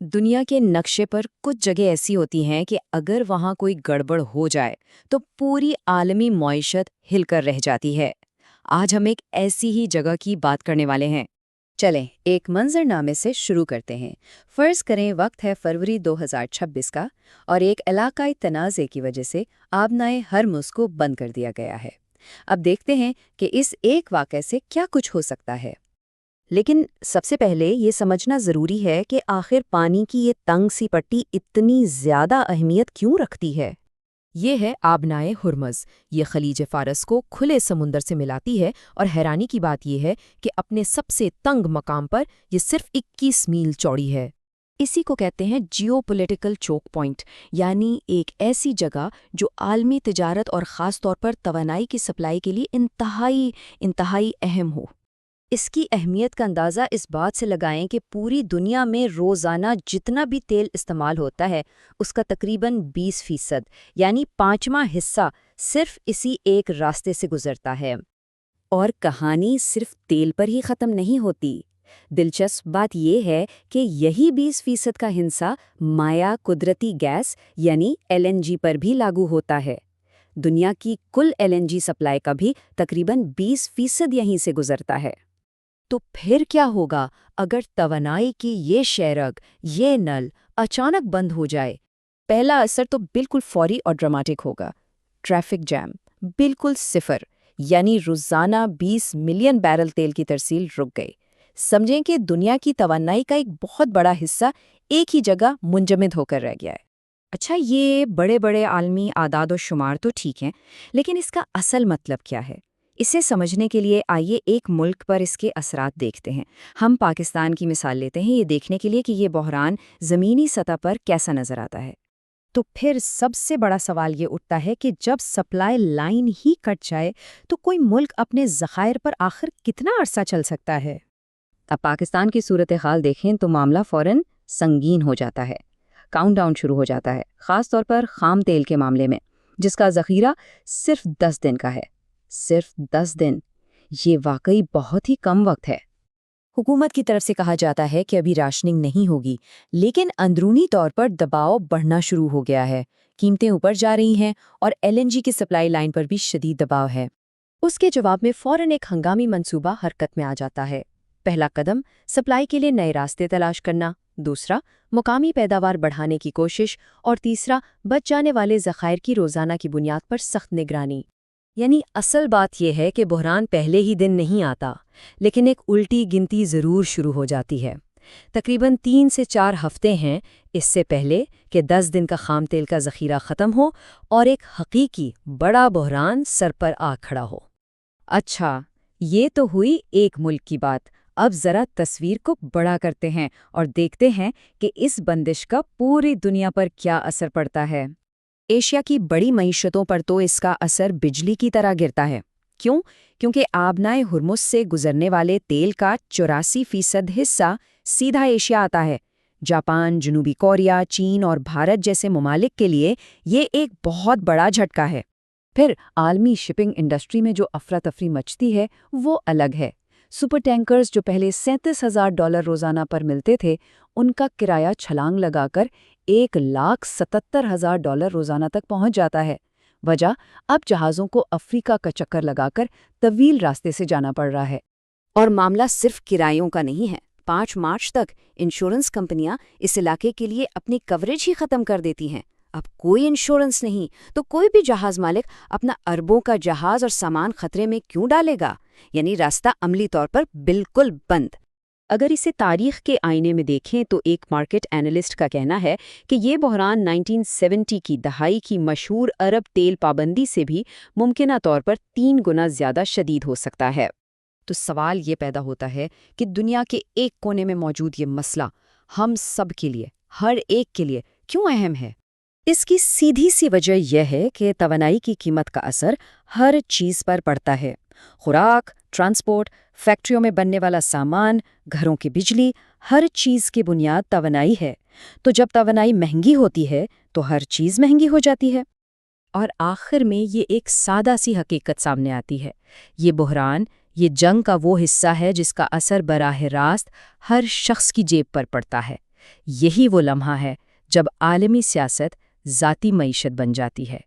دنیا کے نقشے پر کچھ جگہ ایسی ہوتی ہیں کہ اگر وہاں کوئی گڑبڑ ہو جائے تو پوری عالمی معیشت ہل کر رہ جاتی ہے۔ آج ہم ایک ایسی ہی جگہ کی بات کرنے والے ہیں۔ چلیں ایک منظر نامے سے شروع کرتے ہیں۔ فرض کریں وقت ہے فروری 2026 کا اور ایک علاقائی تنازع کی وجہ سے آبنائے ہرمز کو بند کر دیا گیا ہے۔ اب دیکھتے ہیں کہ اس ایک واقعے سے کیا کچھ ہو سکتا ہے۔ لیکن سب سے پہلے یہ سمجھنا ضروری ہے کہ آخر پانی کی یہ تنگ سی پٹی اتنی زیادہ اہمیت کیوں رکھتی ہے؟ یہ ہے آبنائے ہرمز۔ یہ خلیج فارس کو کھلے سمندر سے ملاتی ہے اور حیرانی کی بات یہ ہے کہ اپنے سب سے تنگ مقام پر یہ صرف 21 میل چوڑی ہے۔ اسی کو کہتے ہیں جیو پولیٹیکل چوک پوائنٹ، یعنی ایک ایسی جگہ جو عالمی تجارت اور خاص طور پر توانائی کی سپلائی کے لیے انتہائی اہم ہو۔ اس کی اہمیت کا اندازہ اس بات سے لگائیں کہ پوری دنیا میں روزانہ جتنا بھی تیل استعمال ہوتا ہے اس کا تقریباً 20% یعنی 5واں حصہ صرف اسی ایک راستے سے گزرتا ہے۔ اور کہانی صرف تیل پر ہی ختم نہیں ہوتی۔ دلچسپ بات یہ ہے کہ یہی 20% کا حصہ مائع قدرتی گیس یعنی LNG پر بھی لاگو ہوتا ہے۔ دنیا کی کل LNG سپلائی کا بھی تقریباً 20% یہیں سے گزرتا ہے۔ تو پھر کیا ہوگا اگر توانائی کی یہ شیرگ، یہ نل اچانک بند ہو جائے؟ پہلا اثر تو بالکل فوری اور ڈراماٹک ہوگا۔ ٹریفک جام بالکل صفر، یعنی روزانہ 20 ملین بیرل تیل کی ترسیل رک گئی۔ سمجھیں کہ دنیا کی توانائی کا ایک بہت بڑا حصہ ایک ہی جگہ منجمد ہو کر رہ گیا ہے۔ اچھا، یہ بڑے بڑے عالمی اعداد و شمار تو ٹھیک ہیں، لیکن اس کا اصل مطلب کیا ہے؟ اسے سمجھنے کے لیے آئیے ایک ملک پر اس کے اثرات دیکھتے ہیں۔ ہم پاکستان کی مثال لیتے ہیں، یہ دیکھنے کے لیے کہ یہ بحران زمینی سطح پر کیسا نظر آتا ہے۔ تو پھر سب سے بڑا سوال یہ اٹھتا ہے کہ جب سپلائی لائن ہی کٹ جائے تو کوئی ملک اپنے ذخائر پر آخر کتنا عرصہ چل سکتا ہے؟ اب پاکستان کی صورتحال دیکھیں تو معاملہ فوراً سنگین ہو جاتا ہے۔ کاؤنٹ ڈاؤن شروع ہو جاتا ہے، خاص طور پر خام تیل کے معاملے میں، جس کا ذخیرہ صرف 10 دن کا ہے۔ صرف 10 دن، یہ واقعی بہت ہی کم وقت ہے۔ حکومت کی طرف سے کہا جاتا ہے کہ ابھی راشننگ نہیں ہوگی، لیکن اندرونی طور پر دباؤ بڑھنا شروع ہو گیا ہے۔ قیمتیں اوپر جا رہی ہیں اور LNG کی سپلائی لائن پر بھی شدید دباؤ ہے۔ اس کے جواب میں فوراً ایک ہنگامی منصوبہ حرکت میں آ جاتا ہے۔ پہلا قدم سپلائی کے لیے نئے راستے تلاش کرنا، دوسرا مقامی پیداوار بڑھانے کی کوشش، اور تیسرا بچ جانے والے ذخائر کی روزانہ کی بنیاد پر سخت نگرانی۔ یعنی اصل بات یہ ہے کہ بحران پہلے ہی دن نہیں آتا، لیکن ایک الٹی گنتی ضرور شروع ہو جاتی ہے۔ تقریباً 3 سے 4 ہفتے ہیں اس سے پہلے کہ 10 دن کا خام تیل کا ذخیرہ ختم ہو اور ایک حقیقی بڑا بحران سر پر آ کھڑا ہو۔ اچھا، یہ تو ہوئی ایک ملک کی بات۔ اب ذرا تصویر کو بڑا کرتے ہیں اور دیکھتے ہیں کہ اس بندش کا پوری دنیا پر کیا اثر پڑتا ہے۔ ایشیا کی بڑی معیشتوں پر تو اس کا اثر بجلی کی طرح گرتا ہے۔ کیوں؟ کیونکہ آبنائے ہرمز سے گزرنے والے تیل کا 84% حصہ سیدھا ایشیا آتا ہے۔ جاپان، جنوبی کوریا، چین اور بھارت جیسے ممالک کے لیے یہ ایک بہت بڑا جھٹکا ہے۔ پھر عالمی شپنگ انڈسٹری میں جو افراتفری مچتی ہے وہ الگ ہے۔ سپر ٹینکرز جو پہلے $37,000 روزانہ پر ملتے تھے، ان کا کرایہ چھلانگ لگا کر $1,77,000 روزانہ تک پہنچ جاتا ہے۔ وجہ، اب جہازوں کو افریقہ کا چکر لگا کر طویل راستے سے جانا پڑ رہا ہے۔ اور معاملہ صرف کرایوں کا نہیں ہے۔ 5 مارچ تک انشورنس کمپنیاں اس علاقے کے لیے اپنی کوریج ہی ختم کر دیتی ہیں۔ اب کوئی انشورنس نہیں تو کوئی بھی جہاز مالک اپنا اربوں کا جہاز اور سامان خطرے میں کیوں ڈالے گا؟ یعنی راستہ عملی طور پر بالکل بند۔ اگر اسے تاریخ کے آئینے میں دیکھیں تو ایک مارکیٹ اینالسٹ کا کہنا ہے کہ یہ بحران 1970 کی دہائی کی مشہور عرب تیل پابندی سے بھی ممکنہ طور پر 3 گنا زیادہ شدید ہو سکتا ہے۔ تو سوال یہ پیدا ہوتا ہے کہ دنیا کے ایک کونے میں موجود یہ مسئلہ ہم سب کے لیے، ہر ایک کے لیے کیوں اہم ہے؟ اس کی سیدھی سی وجہ یہ ہے کہ توانائی کی قیمت کا اثر ہر چیز پر پڑتا ہے۔ خوراک، ٹرانسپورٹ، فیکٹریوں میں بننے والا سامان، گھروں کی بجلی، ہر چیز کی بنیاد توانائی ہے۔ تو جب توانائی مہنگی ہوتی ہے تو ہر چیز مہنگی ہو جاتی ہے۔ اور آخر میں یہ ایک سادہ سی حقیقت سامنے آتی ہے۔ یہ بحران، یہ جنگ کا وہ حصہ ہے جس کا اثر براہ راست ہر شخص کی جیب پر پڑتا ہے۔ یہی وہ لمحہ ہے جب عالمی سیاست ذاتی معیشت بن جاتی ہے۔